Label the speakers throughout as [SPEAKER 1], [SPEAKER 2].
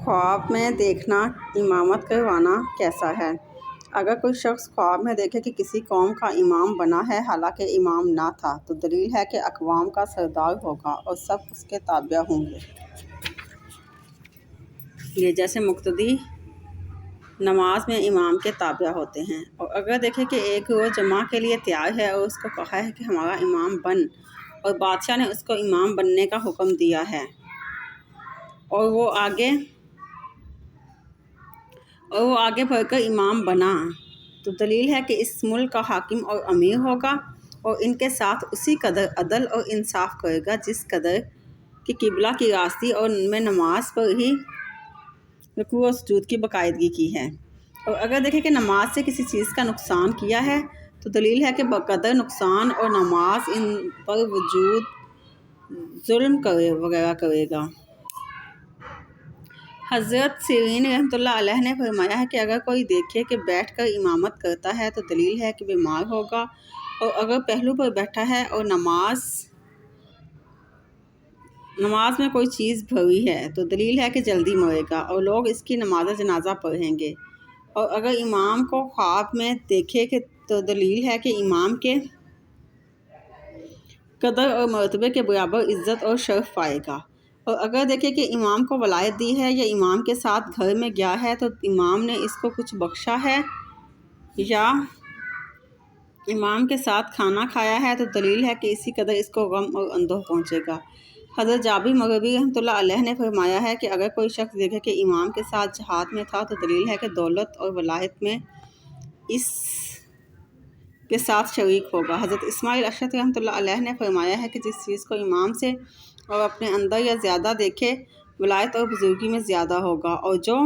[SPEAKER 1] ख्वाब में देखना इमामत करवाना कैसा है। अगर कोई शख्स ख्वाब में देखे कि किसी कौम का इमाम बना है हालांकि इमाम ना था, तो दलील है कि अक़वाम का सरदार होगा और सब उसके ताबिया होंगे। ये जैसे मुक्तदी नमाज में इमाम के ताबिया होते हैं। और अगर देखे कि एक वो जमा के लिए तैयार है और उसको कहा है कि हमारा इमाम बन, और बादशाह ने उसको इमाम बनने का हुक्म दिया है और वो आगे बढ़कर इमाम बना, तो दलील है कि इस मुल्क का हाकिम और अमीर होगा और इनके साथ उसी कदर अदल और इंसाफ करेगा जिस कदर कि किबला की रास्ती और उनमें नमाज पर ही रुकू और सुजूद की बाकायदगी की है। और अगर देखें कि नमाज से किसी चीज़ का नुकसान किया है, तो दलील है कि बकदर नुकसान और नमाज इन पर वजूद जुल्म वगैरह करेगा। हज़रत सिरीन रहमतुल्लाह अलैह ने फरमाया है कि अगर कोई देखे कि बैठ कर इमामत करता है तो दलील है कि बीमार होगा, और अगर पहलू पर बैठा है और नमाज में कोई चीज़ भरी है तो दलील है कि जल्दी मरेगा और लोग इसकी नमाज जनाजा पढ़ेंगे। और अगर इमाम को ख्वाब में देखे कि तो दलील है कि इमाम के कदर और मर्तबे के बराबर इज़्ज़त और शर्फ पाएगा। और अगर देखे कि इमाम को वलायत दी है या इमाम के साथ घर में गया है तो इमाम ने इसको कुछ बख्शा है या इमाम के साथ खाना खाया है, तो दलील है कि इसी कदर इसको गम और अंदोह पहुँचेगा। हज़रत जाबिर मग़रिबी रहमतुल्लाह अलैह ने फरमाया है कि अगर कोई शख्स देखे कि इमाम के साथ जहाद में था, तो दलील है कि दौलत और वलायत में इस के साथ शरीक होगा। हज़रत इस्माइल अशअरी रहमतुल्लाह अलैह ने फरमाया है कि जिस चीज़ को इमाम से और अपने अंदर या ज़्यादा देखे, वलायत और बुजुर्गी में ज़्यादा होगा, और जो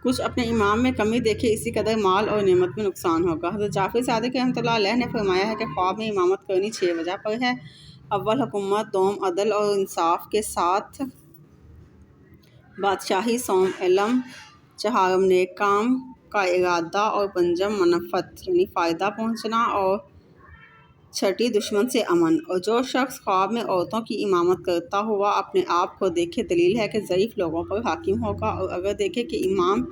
[SPEAKER 1] कुछ अपने इमाम में कमी देखे, इसी कदर माल और नेमत में नुकसान होगा। हज़रत जाफ़र सादिक़ रहमतुल्लाह अलैह ने फरमाया है कि ख्वाब में इमामत करनी 6 वजह पर है। अव्वल हुकूमत, दोम अदल और इंसाफ के साथ बादशाही, सोम इल्म, चहारम नेक काम का इरादा और पंजम मनफ़त यानी फ़ायदा पहुँचना, और छठी दुश्मन से अमन। और जो शख्स ख्वाब में औरतों की इमामत करता हुआ अपने आप को देखे, दलील है कि ज़ईफ़ लोगों पर हाकिम होगा। और अगर देखे कि इमाम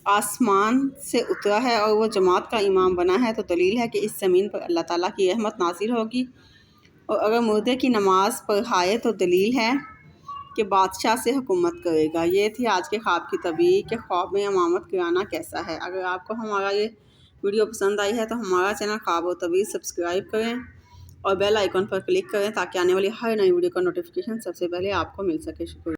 [SPEAKER 1] आसमान से उतरा है और वो जमात का इमाम बना है, तो दलील है कि इस ज़मीन पर अल्लाह ताला की रहमत नाज़िल होगी। और अगर मुर्दे की नमाज पढ़ाए तो दलील है कि बादशाह से हुकूमत करेगा। ये थी आज के ख्वाब की तबीर कि ख्वाब में इमामत कराना कैसा है। अगर आपको हमारा ये वीडियो पसंद आई है तो हमारा चैनल ख्वाब और तबीर सब्सक्राइब करें और बेल आइकन पर क्लिक करें ताकि आने वाली हर नई वीडियो का नोटिफिकेशन सबसे पहले आपको मिल सके। शुक्रिया।